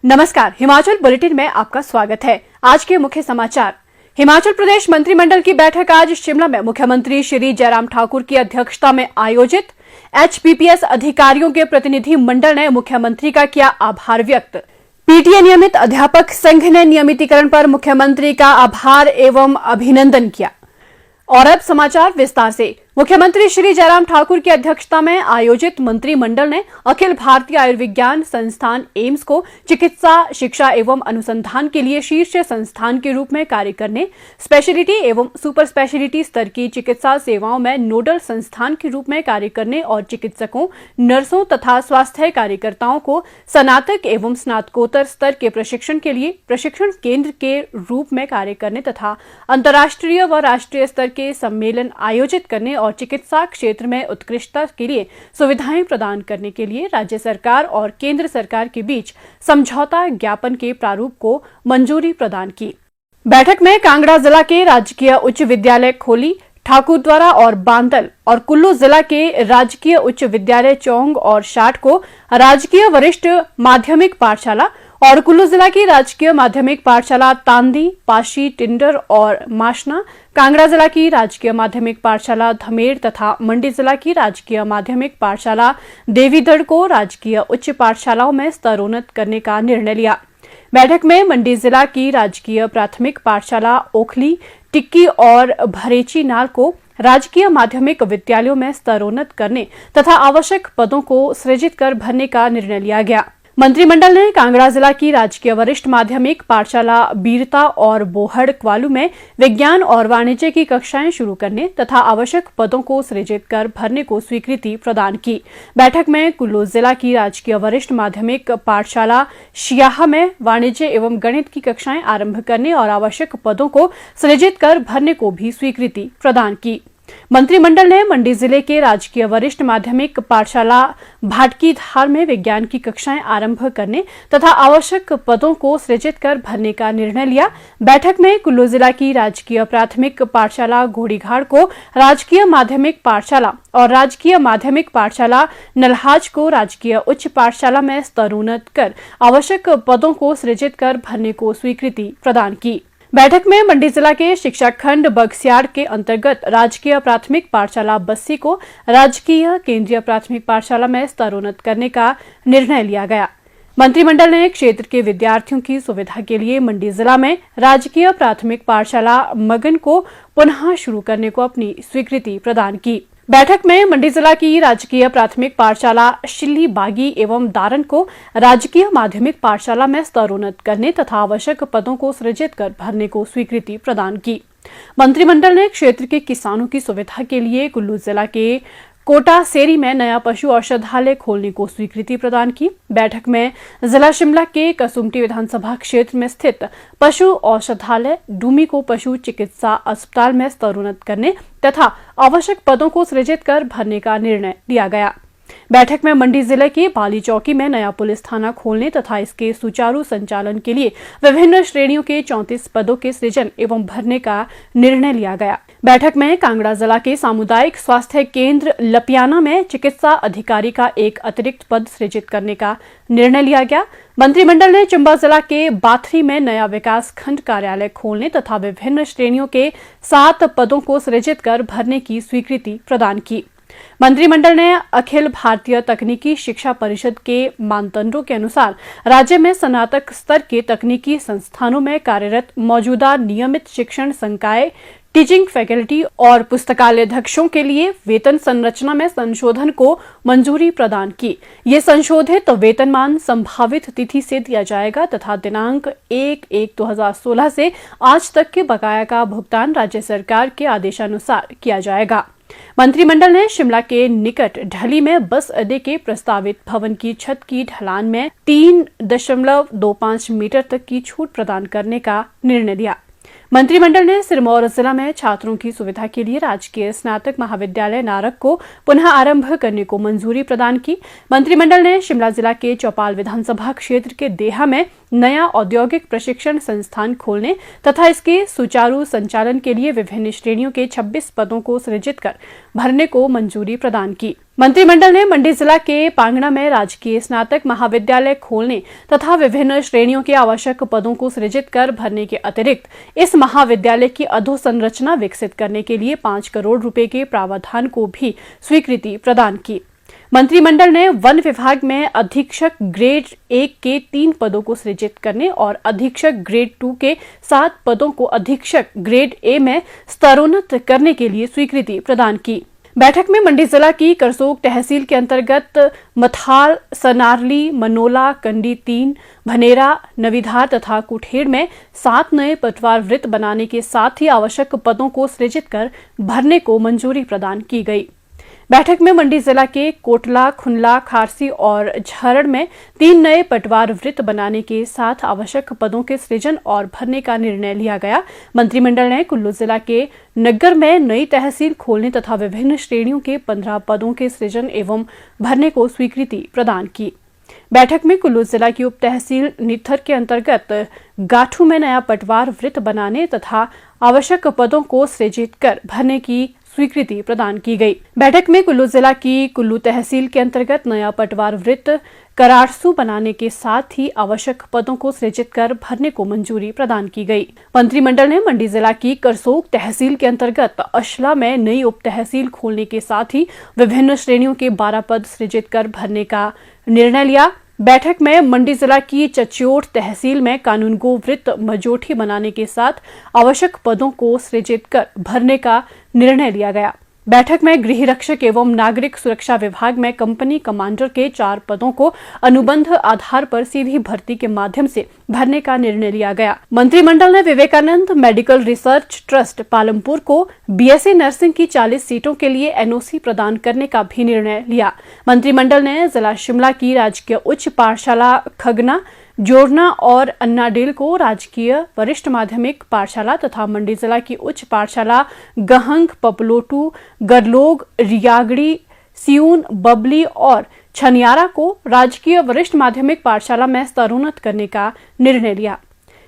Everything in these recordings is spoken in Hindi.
नमस्कार, हिमाचल बुलेटिन में आपका स्वागत है। आज के मुख्य समाचार। हिमाचल प्रदेश मंत्रिमंडल की बैठक आज शिमला में मुख्यमंत्री श्री जयराम ठाकुर की अध्यक्षता में आयोजित। HPPS अधिकारियों के प्रतिनिधि मंडल ने मुख्यमंत्री का किया आभार व्यक्त। पीटीए नियमित अध्यापक संघ ने नियमितीकरण पर मुख्यमंत्री का आभार एवं अभिनंदन किया। और अब समाचार विस्तार से। मुख्यमंत्री श्री जयराम ठाकुर की अध्यक्षता में आयोजित मंत्रिमंडल ने अखिल भारतीय आयुर्विज्ञान संस्थान एम्स को चिकित्सा शिक्षा एवं अनुसंधान के लिए शीर्ष संस्थान के रूप में कार्य करने, स्पेशलिटी एवं सुपर स्पेशलिटी स्तर की चिकित्सा सेवाओं में नोडल संस्थान के रूप में कार्य करने और चिकित्सकों, नर्सों तथा स्वास्थ्य कार्यकर्ताओं को स्नातक एवं स्नातकोत्तर स्तर के प्रशिक्षण के लिए प्रशिक्षण केंद्र के रूप में कार्य करने तथा अंतर्राष्ट्रीय व राष्ट्रीय स्तर के सम्मेलन आयोजित करने और चिकित्सा क्षेत्र में उत्कृष्टता के लिए सुविधाएं प्रदान करने के लिए राज्य सरकार और केंद्र सरकार के बीच समझौता ज्ञापन के प्रारूप को मंजूरी प्रदान की। बैठक में कांगड़ा जिला के राजकीय उच्च विद्यालय खोली, ठाकुरद्वारा और बांदल और कुल्लू जिला के राजकीय उच्च विद्यालय चौंग और शाट को राजकीय वरिष्ठ माध्यमिक पाठशाला और कुल्लू जिला की राजकीय माध्यमिक पाठशाला तांदी, पाशी, टिंडर और माशना, कांगड़ा जिला की राजकीय माध्यमिक पाठशाला धमेर तथा मंडी जिला की राजकीय माध्यमिक पाठशाला देवीगढ़ को राजकीय उच्च पाठशालाओं में स्तरोन्नत करने का निर्णय लिया। बैठक में मंडी जिला की राजकीय प्राथमिक पाठशाला ओखली, टिक्की और भरेची नाल को राजकीय माध्यमिक विद्यालयों में स्तरोन्नत करने तथा आवश्यक पदों को सृजित कर भरने का निर्णय लिया गया। मंत्रिमंडल ने कांगड़ा जिला की राजकीय वरिष्ठ माध्यमिक पाठशाला बीरता और बोहड़ क्वालू में विज्ञान और वाणिज्य की कक्षाएं शुरू करने तथा आवश्यक पदों को सृजित कर भरने को स्वीकृति प्रदान की। बैठक में कुल्लू जिला की राजकीय वरिष्ठ माध्यमिक पाठशाला शियाह में वाणिज्य एवं गणित की कक्षाएं आरंभ करने और आवश्यक पदों को सृजित कर भरने को भी स्वीकृति प्रदान की। मंत्रिमंडल ने मंडी जिले के राजकीय वरिष्ठ माध्यमिक पाठशाला भाटकीधार में विज्ञान की कक्षाएं आरंभ करने तथा आवश्यक पदों को सृजित कर भरने का निर्णय लिया। बैठक में कुल्लू जिला की राजकीय प्राथमिक पाठशाला घोड़ीघाड़ को राजकीय माध्यमिक पाठशाला और राजकीय माध्यमिक पाठशाला नल्हाज को राजकीय उच्च पाठशाला में स्तरोन्नत कर आवश्यक पदों को सृजित कर भरने को स्वीकृति प्रदान की। बैठक में मंडी जिला के शिक्षा खंड बगस्याड़ के अंतर्गत राजकीय प्राथमिक पाठशाला बस्सी को राजकीय केंद्रीय प्राथमिक पाठशाला में स्तरोन्नत करने का निर्णय लिया गया। मंत्रिमंडल ने क्षेत्र के विद्यार्थियों की सुविधा के लिए मंडी जिला में राजकीय प्राथमिक पाठशाला मगन को पुनः शुरू करने को अपनी स्वीकृति प्रदान की। बैठक में मंडी जिला की राजकीय प्राथमिक पाठशाला शिल्ली बागी एवं दारन को राजकीय माध्यमिक पाठशाला में स्तरोन्नत करने तथा आवश्यक पदों को सृजित कर भरने को स्वीकृति प्रदान की। मंत्रिमंडल ने क्षेत्र के किसानों की सुविधा के लिए कुल्लू जिला के कोटा सेरी में नया पशु औषधालय खोलने को स्वीकृति प्रदान की। बैठक में जिला शिमला के कसुम्पटी विधानसभा क्षेत्र में स्थित पशु औषधालय डूमी को पशु चिकित्सा अस्पताल में स्तरोन्नत करने तथा आवश्यक पदों को सृजित कर भरने का निर्णय लिया गया। बैठक में मंडी जिले के बाली चौकी में नया पुलिस थाना खोलने तथा इसके सुचारू संचालन के लिए विभिन्न श्रेणियों के 34 पदों के सृजन एवं भरने का निर्णय लिया गया। बैठक में कांगड़ा जिला के सामुदायिक स्वास्थ्य केंद्र लपियाना में चिकित्सा अधिकारी का एक अतिरिक्त पद सृजित करने का निर्णय लिया गया। मंत्रिमंडल ने चंबा जिला के बाथरी में नया विकास खंड कार्यालय खोलने तथा विभिन्न श्रेणियों के 7 पदों को सृजित कर भरने की स्वीकृति प्रदान की। मंत्रिमंडल ने अखिल भारतीय तकनीकी शिक्षा परिषद के मानदंडों के अनुसार राज्य में स्नातक स्तर के तकनीकी संस्थानों में कार्यरत मौजूदा नियमित शिक्षण संकाय, टीचिंग फैकल्टी और पुस्तकालयाध्यक्षों के लिए वेतन संरचना में संशोधन को मंजूरी प्रदान की। ये संशोधित वेतनमान संभावित तिथि से दिया जाएगा तथा दिनांक 1/1/2016 से आज तक के बकाया का भुगतान राज्य सरकार के आदेशानुसार किया जाएगा। मंत्रिमंडल ने शिमला के निकट ढली में बस अड्डे के प्रस्तावित भवन की छत की ढलान में 3.25 मीटर तक की छूट प्रदान करने का निर्णय लिया। मंत्रिमंडल ने सिरमौर जिला में छात्रों की सुविधा के लिए राजकीय स्नातक महाविद्यालय नारक को पुनः आरंभ करने को मंजूरी प्रदान की। मंत्रिमंडल ने शिमला जिला के चौपाल विधानसभा क्षेत्र के देहा में नया औद्योगिक प्रशिक्षण संस्थान खोलने तथा इसके सुचारू संचालन के लिए विभिन्न श्रेणियों के 26 पदों को सृजित कर भरने को मंजूरी प्रदान की। मंत्रिमंडल ने मंडी जिला के पांगणा में राजकीय स्नातक महाविद्यालय खोलने तथा विभिन्न श्रेणियों के आवश्यक पदों को सृजित कर भरने के अतिरिक्त इस महाविद्यालय की अधोसंरचना विकसित करने के लिए 5 करोड़ रुपए के प्रावधान को भी स्वीकृति प्रदान की। मंत्रिमंडल ने वन विभाग में अधीक्षक ग्रेड 1 के 3 पदों को सृजित करने और अधीक्षक ग्रेड 2 के 7 पदों को अधीक्षक ग्रेड ए में स्तरोन्नत करने के लिए स्वीकृति प्रदान की। बैठक में मंडी जिला की करसोग तहसील के अंतर्गत मथाल, सनारली, मनोला, कंडी 3, भनेरा, नवीधार तथा कुठेड़ में 7 नए पटवार वृत्त बनाने के साथ ही आवश्यक पदों को सृजित कर भरने को मंजूरी प्रदान की गई। बैठक में मंडी जिला के कोटला, खुनला, खारसी और झरड़ में 3 नए पटवार वृत्त बनाने के साथ आवश्यक पदों के सृजन और भरने का निर्णय लिया गया। मंत्रिमंडल ने कुल्लू जिला के नग्गर में नई तहसील खोलने तथा विभिन्न श्रेणियों के 15 पदों के सृजन एवं भरने को स्वीकृति प्रदान की। बैठक में कुल्लू जिला की उप तहसील नित्थर के अंतर्गत गाठू में नया पटवार वृत्त बनाने तथा आवश्यक पदों को सृजित कर भरने की स्वीकृति प्रदान की गई। बैठक में कुल्लू जिला की कुल्लू तहसील के अंतर्गत नया पटवार वृत्त करारसू बनाने के साथ ही आवश्यक पदों को सृजित कर भरने को मंजूरी प्रदान की गई। मंत्रिमंडल ने मंडी जिला की करसोग तहसील के अंतर्गत अशला में नई उप तहसील खोलने के साथ ही विभिन्न श्रेणियों के 12 पद सृजित कर भरने का निर्णय लिया। बैठक में मंडी जिला की चच्योट तहसील में कानूनगो वृत्त मजोठी बनाने के साथ आवश्यक पदों को सृजित कर भरने का निर्णय लिया गया। बैठक में गृह रक्षक एवं नागरिक सुरक्षा विभाग में कंपनी कमांडर के 4 पदों को अनुबंध आधार पर सीधी भर्ती के माध्यम से भरने का निर्णय लिया गया। मंत्रिमंडल ने Vivekananda medical research trust Palampur को बीएससी नर्सिंग की 40 सीटों के लिए एनओसी प्रदान करने का भी निर्णय लिया। मंत्रिमंडल ने जिला शिमला की राजकीय उच्च पाठशाला खगना, जोड़ना और अन्नाडेल को राजकीय वरिष्ठ माध्यमिक पाठशाला तथा मंडी जिला की उच्च पाठशाला गहंग, पपलोटू, गरलोग, रियागड़ी, सियून, बबली और छनियारा को राजकीय वरिष्ठ माध्यमिक पाठशाला में स्तरोन्नत करने का निर्णय लिया।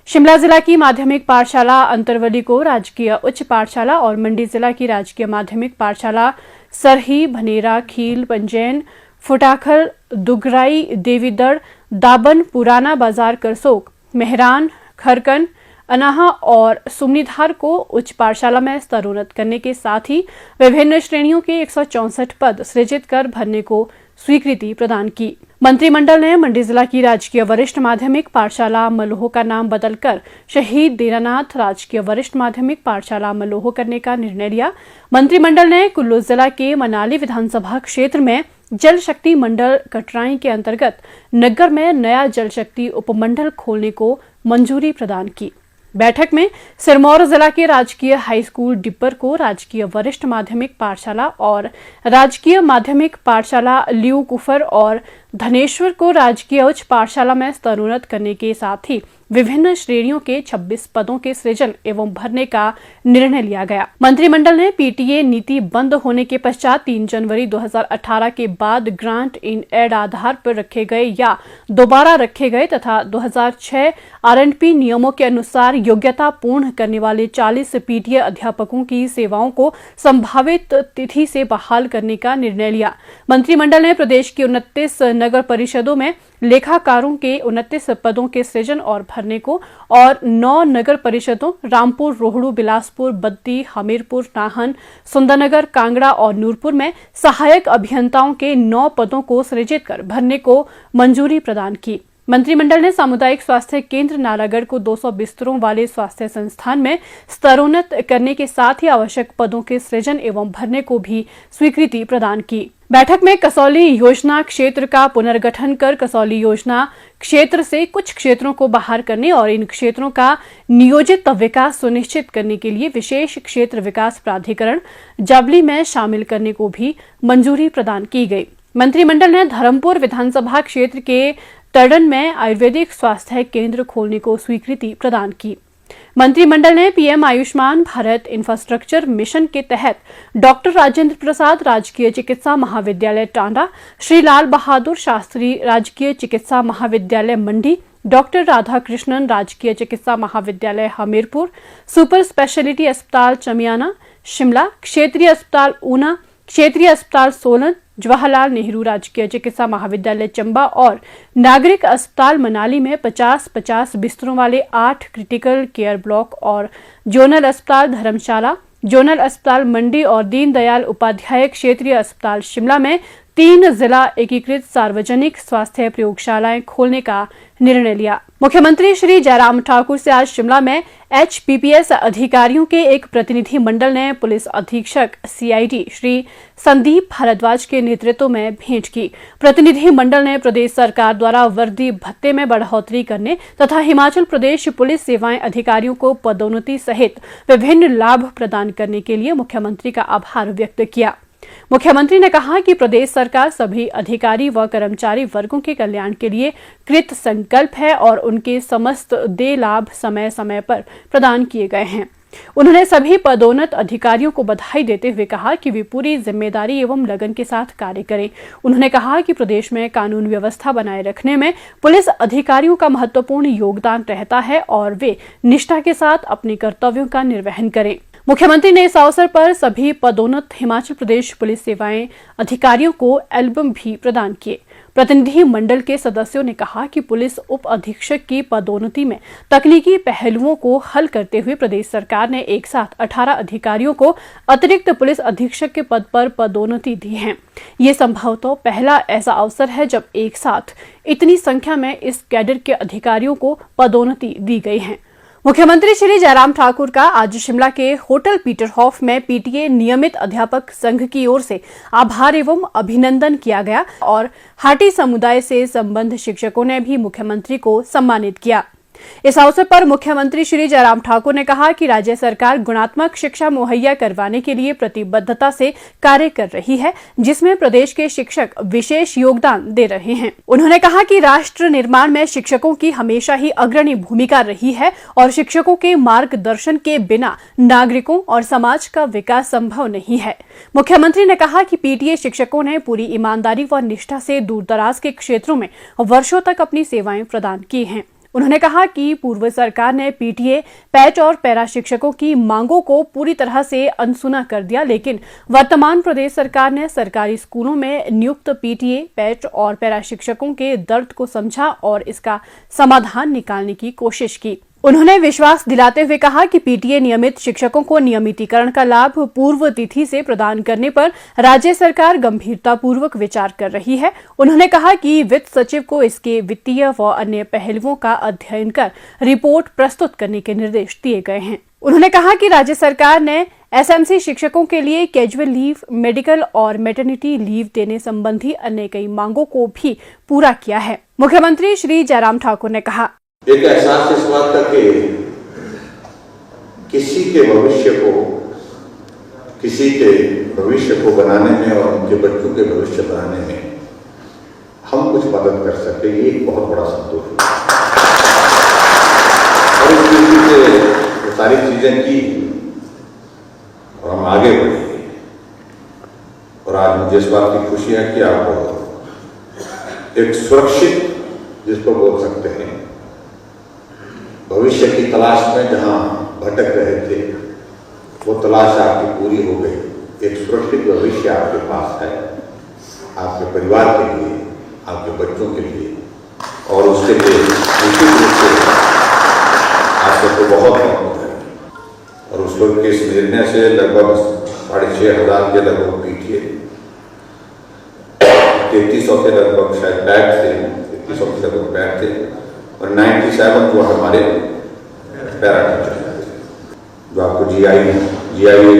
शिमला जिला की माध्यमिक पाठशाला अंतरवली को राजकीय उच्च पाठशाला और मंडी जिला की राजकीय माध्यमिक पाठशाला सरही, भनेरा, खील, पंजैन, फुटाखल, दुगराई, देवीदड़, दाबन, पुराना बाजार, करसोग, मेहरान, खरकन, अनाहा और सुमनीधार को उच्च पाठशाला में स्तरोन्नत करने के साथ ही विभिन्न श्रेणियों के 164 पद सृजित कर भरने को स्वीकृति प्रदान की। मंत्रिमंडल ने मंडी जिला की राजकीय वरिष्ठ माध्यमिक पाठशाला मलोह का नाम बदलकर शहीद दीनानाथ राजकीय वरिष्ठ माध्यमिक पाठशाला मलोह करने का निर्णय लिया। मंत्रिमंडल ने कुल्लू जिला के मनाली विधानसभा क्षेत्र में जल शक्ति मंडल कटराई के अंतर्गत नग्गर में नया जल शक्ति उपमंडल खोलने को मंजूरी प्रदान की। बैठक में सिरमौर जिला के राजकीय हाई स्कूल डिब्बर को राजकीय वरिष्ठ माध्यमिक पाठशाला और राजकीय माध्यमिक पाठशाला लियू कुफर और धनेश्वर को राजकीय उच्च पाठशाला में स्तरोन्नत करने के साथ ही विभिन्न श्रेणियों के 26 पदों के सृजन एवं भरने का निर्णय लिया गया। मंत्रिमंडल ने पीटीए नीति बंद होने के पश्चात 3 जनवरी 2018 के बाद ग्रांट इन एड आधार पर रखे गए या दोबारा रखे गए तथा 2006 आरएनपी नियमों के अनुसार योग्यता पूर्ण करने वाले 40 पीटीए अध्यापकों की सेवाओं को संभावित तिथि से बहाल करने का निर्णय लिया। मंत्रिमंडल ने प्रदेश की 29 नगर परिषदों में लेखाकारों के 29 पदों के सृजन और भरने को और 9 नगर परिषदों रामपुर, रोहड़ू, बिलासपुर, बद्दी, हमीरपुर, नाहन, सुंदरनगर, कांगड़ा और नूरपुर में सहायक अभियंताओं के 9 पदों को सृजित कर भरने को मंजूरी प्रदान की। मंत्रिमंडल ने सामुदायिक स्वास्थ्य केंद्र नालागढ़ को 200 बिस्तरों वाले स्वास्थ्य संस्थान में स्तरोन्नत करने के साथ ही आवश्यक पदों के सृजन एवं भरने को भी स्वीकृति प्रदान की। बैठक में कसौली योजना क्षेत्र का पुनर्गठन कर कसौली योजना क्षेत्र से कुछ क्षेत्रों को बाहर करने और इन क्षेत्रों का नियोजित विकास सुनिश्चित करने के लिए विशेष क्षेत्र विकास प्राधिकरण जावली में शामिल करने को भी मंजूरी प्रदान की गई। मंत्रिमंडल ने धर्मपुर विधानसभा क्षेत्र के तड़न में आयुर्वेदिक स्वास्थ्य केंद्र खोलने को स्वीकृति प्रदान की। मंत्रिमंडल ने PM Ayushman Bharat infrastructure mission के तहत डॉक्टर राजेंद्र प्रसाद राजकीय चिकित्सा महाविद्यालय टांडा, श्री लाल बहादुर शास्त्री राजकीय चिकित्सा महाविद्यालय मंडी डॉक्टर राधाकृष्णन राजकीय चिकित्सा महाविद्यालय हमीरपुर, सुपर स्पेशलिटी अस्पताल चमियाना शिमला, क्षेत्रीय अस्पताल ऊना, क्षेत्रीय अस्पताल सोलन, जवाहरलाल नेहरू राजकीय चिकित्सा महाविद्यालय चंबा और नागरिक अस्पताल मनाली में 50-50 बिस्तरों वाले 8 क्रिटिकल केयर ब्लॉक और जोनल अस्पताल धर्मशाला, जोनल अस्पताल मंडी और दीनदयाल उपाध्याय क्षेत्रीय अस्पताल शिमला में 3 जिला एकीकृत सार्वजनिक स्वास्थ्य प्रयोगशालाएं खोलने का निर्णय लिया। मुख्यमंत्री श्री जयराम ठाकुर से आज शिमला में HPPS अधिकारियों के एक प्रतिनिधि मंडल ने पुलिस अधीक्षक CID श्री संदीप भारद्वाज के नेतृत्व में भेंट की। प्रतिनिधि मंडल ने प्रदेश सरकार द्वारा वर्दी भत्ते में बढ़ोतरी करने तथा हिमाचल प्रदेश पुलिस सेवाएं अधिकारियों को पदोन्नति सहित विभिन्न लाभ प्रदान करने के लिए मुख्यमंत्री का आभार व्यक्त किया। मुख्यमंत्री ने कहा कि प्रदेश सरकार सभी अधिकारी व कर्मचारी वर्गों के कल्याण के लिए कृत संकल्प है और उनके समस्त देय लाभ समय समय पर प्रदान किए गए हैं। उन्होंने सभी पदोन्नत अधिकारियों को बधाई देते हुए कहा कि वे पूरी जिम्मेदारी एवं लगन के साथ कार्य करें। उन्होंने कहा कि प्रदेश में कानून व्यवस्था बनाए रखने में पुलिस अधिकारियों का महत्वपूर्ण योगदान रहता है और वे निष्ठा के साथ अपने कर्तव्यों का निर्वहन करें। मुख्यमंत्री ने इस अवसर पर सभी पदोन्नत हिमाचल प्रदेश पुलिस सेवाएं अधिकारियों को एल्बम भी प्रदान किए। प्रतिनिधि मंडल के सदस्यों ने कहा कि पुलिस उप अधीक्षक की पदोन्नति में तकनीकी पहलुओं को हल करते हुए प्रदेश सरकार ने एक साथ 18 अधिकारियों को अतिरिक्त पुलिस अधीक्षक के पद पर पदोन्नति दी है। ये संभवतः पहला ऐसा अवसर है जब एक साथ इतनी संख्या में इस कैडर के अधिकारियों को पदोन्नति दी गई है। मुख्यमंत्री श्री जयराम ठाकुर का आज शिमला के होटल पीटरहॉफ में PTA नियमित अध्यापक संघ की ओर से आभार एवं अभिनंदन किया गया और हाटी समुदाय से संबद्ध शिक्षकों ने भी मुख्यमंत्री को सम्मानित किया। इस अवसर पर मुख्यमंत्री श्री जयराम ठाकुर ने कहा कि राज्य सरकार गुणात्मक शिक्षा मुहैया करवाने के लिए प्रतिबद्धता से कार्य कर रही है, जिसमें प्रदेश के शिक्षक विशेष योगदान दे रहे हैं। उन्होंने कहा कि राष्ट्र निर्माण में शिक्षकों की हमेशा ही अग्रणी भूमिका रही है और शिक्षकों के मार्गदर्शन के बिना नागरिकों और समाज का विकास संभव नहीं है। मुख्यमंत्री ने कहा कि PTA शिक्षकों ने पूरी ईमानदारी व निष्ठा से दूरदराज के क्षेत्रों में वर्षों तक अपनी सेवाएं प्रदान की हैं। उन्होंने कहा कि पूर्व सरकार ने PTA, पैट और पैरा शिक्षकों की मांगों को पूरी तरह से अनसुना कर दिया, लेकिन वर्तमान प्रदेश सरकार ने सरकारी स्कूलों में नियुक्त PTA, पैट और पैरा शिक्षकों के दर्द को समझा और इसका समाधान निकालने की कोशिश की। उन्होंने विश्वास दिलाते हुए कहा कि PTA नियमित शिक्षकों को नियमितीकरण का लाभ पूर्व तिथि से प्रदान करने पर राज्य सरकार गंभीरतापूर्वक विचार कर रही है। उन्होंने कहा कि वित्त सचिव को इसके वित्तीय व अन्य पहलुओं का अध्ययन कर रिपोर्ट प्रस्तुत करने के निर्देश दिए गए हैं। उन्होंने कहा कि राज्य सरकार ने SMC शिक्षकों के लिए कैजुअल लीव, मेडिकल और मैटरनिटी लीव देने संबंधी अन्य कई मांगों को भी पूरा किया है। मुख्यमंत्री श्री जयराम ठाकुर ने कहा, एक एहसास इस बात का कि किसी के भविष्य को बनाने में और उनके बच्चों के भविष्य बनाने में हम कुछ मदद कर सके, ये एक बहुत बड़ा संतोष है। और इस दृष्टि से सारी चीजें की और हम आगे बढ़े। और आज मुझे इस बात की खुशी है कि आप एक सुरक्षित, जिसको बोल सकते हैं, भविष्य की तलाश में जहां भटक रहे थे, वो तलाश आपकी पूरी हो गई। एक सुरक्षित भविष्य आपके पास है, आपके परिवार के लिए, आपके बच्चों के लिए, और उसके लिए निश्चित रूप से आप सबको बहुत मदद है। और उस वक्त के इस निर्णय से लगभग 6,500 के लगभग PTA, 3300 के लगभग शायद बैग थे, 3300 के लगभग बैग थे और 97 जो हमारे पैरा टीचर थे। जो आपको GIA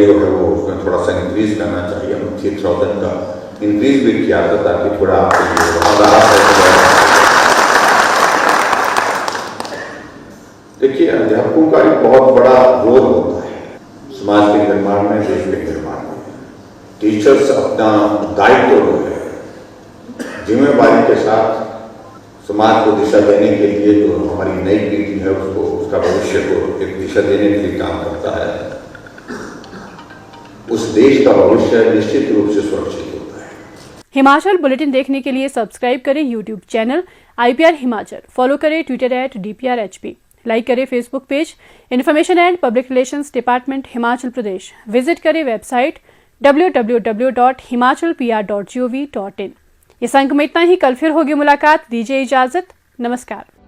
जो है वो उसमें थोड़ा सा इंक्रीज करना चाहिए। हम 3000 का इंक्रीज भी किया था ताकि थोड़ा आपको देखिए, अध्यापकों का एक बहुत बड़ा रोल होता है समाज के निर्माण में, देश के निर्माण में। टीचर्स अपना दायित्व जो है जिम्मेदारी के साथ समाज को दिशा देने के लिए, जो हमारी नई पीढ़ी है उसको, उसका भविष्य को एक दिशा देने के लिए काम करता है। उस देश का भविष्य निश्चित रूप से सुरक्षित होता है। हिमाचल बुलेटिन देखने के लिए सब्सक्राइब करें YouTube channel IPR Himachal, follow करें ट्विटर @DPRHP, लाइक करें Facebook page information and public relations department Himachal Pradesh, visit करें वेबसाइट www.himachalpr.gov.in। इस अंक में इतना ही। कल फिर होगी मुलाकात, दीजिए इजाजत, नमस्कार।